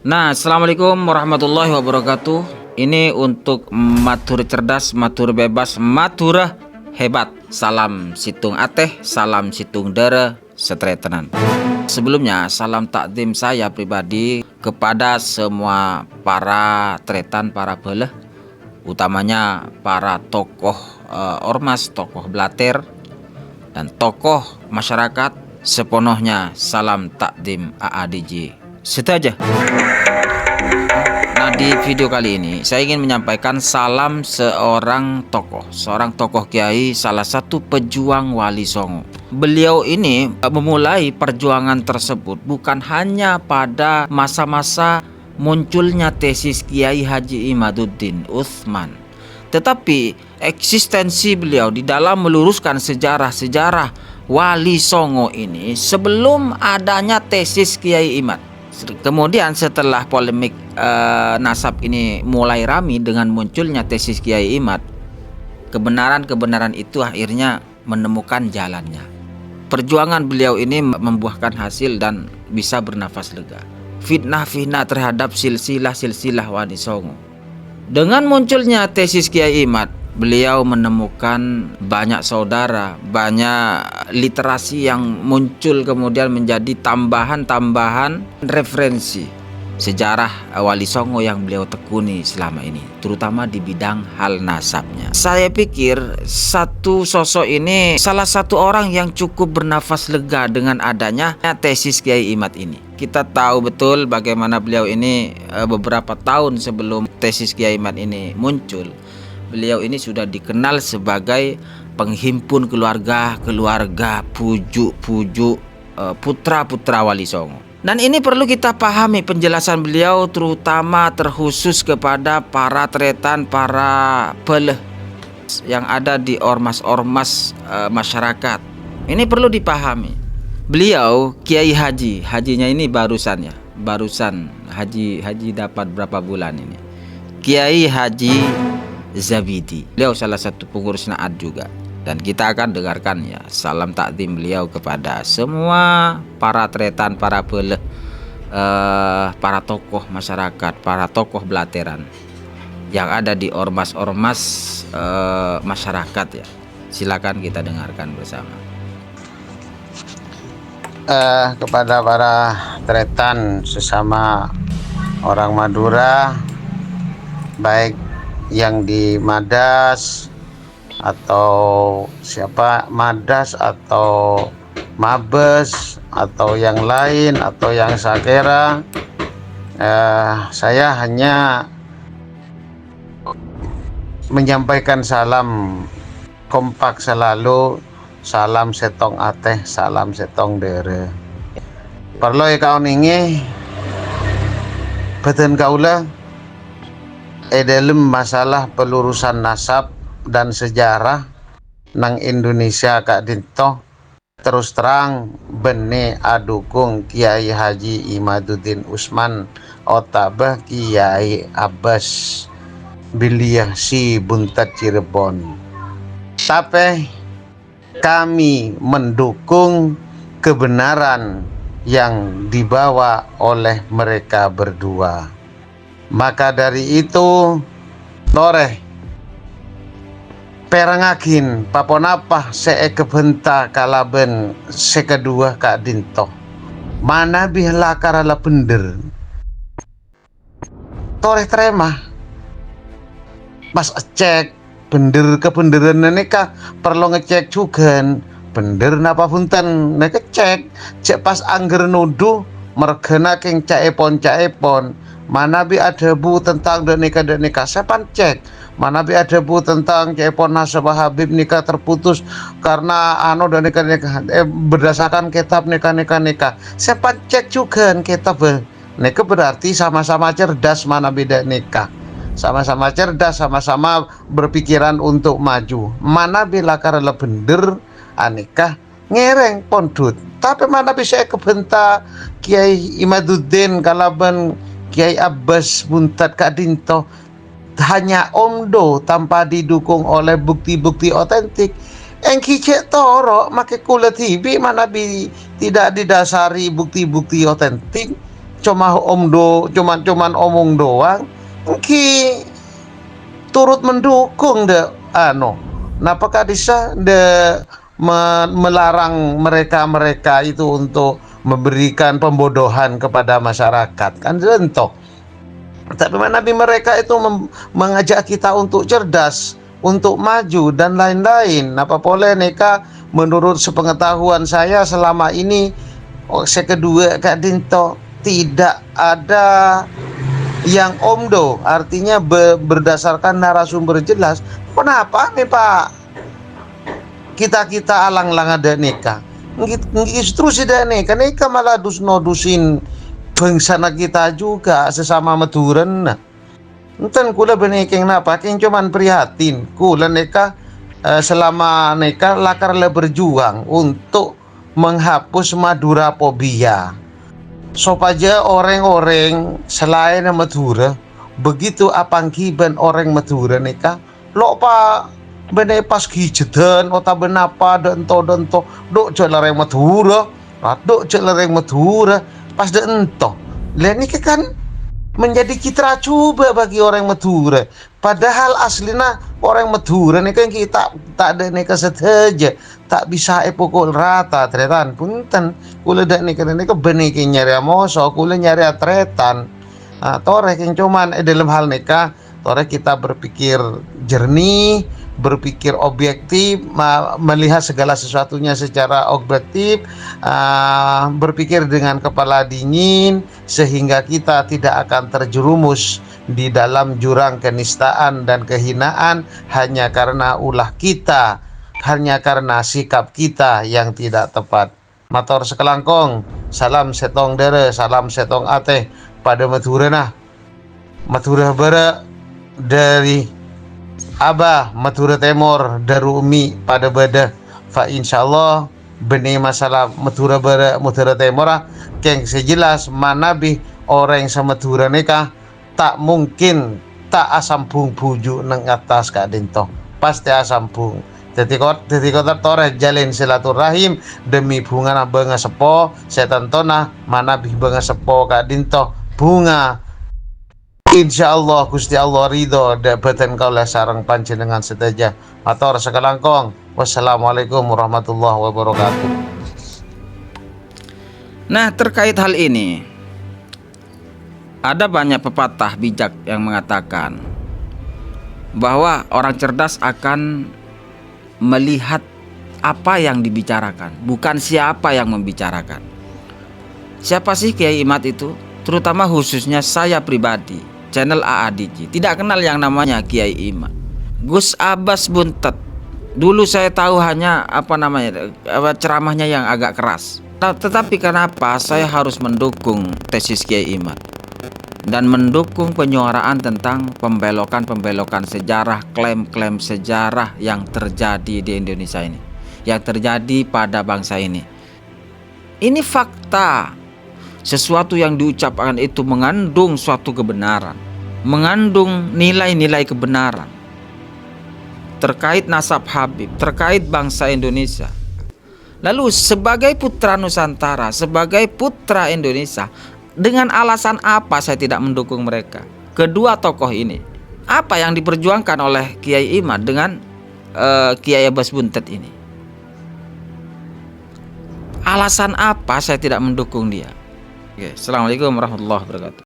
Nah, assalamualaikum warahmatullahi wabarakatuh. Ini untuk matur cerdas, matur bebas, matur hebat. Salam situng ateh, salam situng dere, setretenan. Sebelumnya, salam takdim saya pribadi kepada semua para tretan, para beleh, utamanya para tokoh ormas, tokoh blater, dan tokoh masyarakat. Sepenuhnya salam takdim AADJ. Setuju. Nah, di video kali ini saya ingin menyampaikan salam seorang tokoh kiai, salah satu pejuang Wali Songo. Beliau ini memulai perjuangan tersebut bukan hanya pada masa-masa munculnya tesis Kiai Haji Imaduddin Utsman, tetapi eksistensi beliau di dalam meluruskan sejarah-sejarah Wali Songo ini sebelum adanya tesis Kiai Imad. Kemudian setelah polemik nasab ini mulai ramai dengan munculnya tesis Kiai Imad, kebenaran-kebenaran itu akhirnya menemukan jalannya. Perjuangan beliau ini membuahkan hasil dan bisa bernafas lega. Fitnah-fitnah terhadap silsilah Wali Songo. Dengan munculnya tesis Kiai Imad, beliau menemukan banyak saudara, banyak literasi yang muncul kemudian menjadi tambahan-tambahan referensi sejarah Wali Songo yang beliau tekuni selama ini, terutama di bidang hal nasabnya. Saya pikir satu sosok ini salah satu orang yang cukup bernafas lega dengan adanya tesis Kiai Imad ini. Kita tahu betul bagaimana beliau ini beberapa tahun sebelum tesis Kiai Imad ini muncul, beliau ini sudah dikenal sebagai penghimpun keluarga pujuk putra-putra Wali Songo. Dan ini perlu kita pahami penjelasan beliau, terutama terkhusus kepada para tretan, para peleh yang ada di ormas-ormas masyarakat. Ini perlu dipahami. Beliau Kiai Hajinya ini barusan haji dapat berapa bulan ini. Kiai Haji Zabidi. Beliau salah satu pengurus Naat juga. Dan kita akan dengarkan ya salam takdim beliau kepada semua para tretan, para peleh, para tokoh masyarakat, para tokoh blateran yang ada di ormas-ormas masyarakat ya. Silakan kita dengarkan bersama. Kepada para tretan sesama orang Madura, baik yang di Madas atau Madas atau Mabes atau yang lain atau yang Sakera, saya hanya menyampaikan salam kompak selalu, salam setong ateh, salam setong dere. Perlu kau ningi beten kaula dalam masalah pelurusan nasab dan sejarah nang Indonesia Kak Dinto. Terus terang bene adukung Kiai Haji Imaduddin Utsman otabah Kiai Abbas Biliah si Buntat Cirebon. Tapi kami mendukung kebenaran yang dibawa oleh mereka berdua. Maka dari itu noreh perangakin paponapah seekebenta kalaben sekedua Kak Dinto mana bihla karala pender toreh terema pas cek bender kebenderan neka perlu ngecek juga bender napa punten neka cek pas angger nuduh mergena keng caepon mana bi ada bu tentang denika saya cek mana bi ada bu tentang cepon nasabah Habib nikah terputus karena dan nikah berdasarkan kitab nikah saya cek juga kitab nikah berarti sama-sama cerdas, mana beda nikah sama-sama cerdas, sama-sama berpikiran untuk maju. Mana bila karena bener anikah ngereng pondut, tapi mana bisa kebenta Kiai Imaduddin kalaban Kiai Abbas Buntat Kak Dinto hanya omdo tanpa didukung oleh bukti-bukti otentik. Engki cek toro make kula tibi mana bi tidak didasari bukti-bukti otentik, cuma cuman omong doang. Engki turut mendukung napakah bisa melarang mereka itu untuk memberikan pembodohan kepada masyarakat, kan rentok. Tapi Nabi mereka itu mengajak kita untuk cerdas, untuk maju dan lain-lain. Apa boleh neka menurut sepengetahuan saya selama ini, kedua Kak Dinto, tidak ada yang omdo, artinya berdasarkan narasumber jelas. Kenapa nih Pak? Kita alang-alang ada neka. Justru sih neka malah dusin bangsana kita juga sesama Maduren. Enten kula benekeng napa keng cuman prihatin kula neka selama neka lakar le berjuang untuk menghapus Madura fobia. Sopaja orang-orang selain Madura begitu apangkiban orang Madura neka lo pa bene pas gijedan ota benapa dento dok celereng Madura dok celereng Madura pas de ento. Lah ini kan menjadi citra coba bagi orang Madura. Padahal aslinya orang Madura ini kan kita tak ada neka seteja, tak bisa pukul rata tretan punten. Kula dak neka beniki nyari amoso, kula nyari atretan. Torek yang cuman dalam hal neka, torek kita berpikir jernih, berpikir objektif, melihat segala sesuatunya secara objektif, berpikir dengan kepala dingin, sehingga kita tidak akan terjerumus di dalam jurang kenistaan dan kehinaan hanya karena ulah kita, hanya karena sikap kita yang tidak tepat. Matur sekelangkong, salam setong dere, salam setong ate pada Madura Madura Barat dari Abah Madura Timur Darumi pada beda fa insyaallah benih masalah Madura Barat Madura Timur keng sejelas manabi orang sama Madura neka tak mungkin tak asambung bujuk nang atas Kak Dinto, pasti asambung. Jadi kota tore jalin silaturahim demi bunga banga sepo setan tona manabi banga sepo Kak Dinto bunga. Insyaallah Gusti Allah ridho dapatan kaulah sareng panjenengan sedaja. Matur sekelangkong. Wassalamualaikum warahmatullahi wabarakatuh. Nah, terkait hal ini ada banyak pepatah bijak yang mengatakan bahwa orang cerdas akan melihat apa yang dibicarakan, bukan siapa yang membicarakan. Siapa sih Kiai Imad itu? Terutama khususnya saya pribadi, channel AADJ tidak kenal yang namanya Kiai Imad. Gus Abbas Buntet dulu saya tahu hanya ceramahnya yang agak keras. Tetapi kenapa saya harus mendukung tesis Kiai Imad dan mendukung penyuaraan tentang pembelokan sejarah, klaim-klaim sejarah yang terjadi di Indonesia ini, yang terjadi pada bangsa ini. Ini fakta. Sesuatu yang diucapkan itu mengandung suatu kebenaran, mengandung nilai-nilai kebenaran terkait nasab Habib, terkait bangsa Indonesia. Lalu sebagai putra Nusantara, sebagai putra Indonesia, dengan alasan apa saya tidak mendukung mereka? Kedua tokoh ini, apa yang diperjuangkan oleh Kiai Imad dengan Kiai Abbas Buntet ini? Alasan apa saya tidak mendukung dia? Oke, assalamualaikum warahmatullahi wabarakatuh.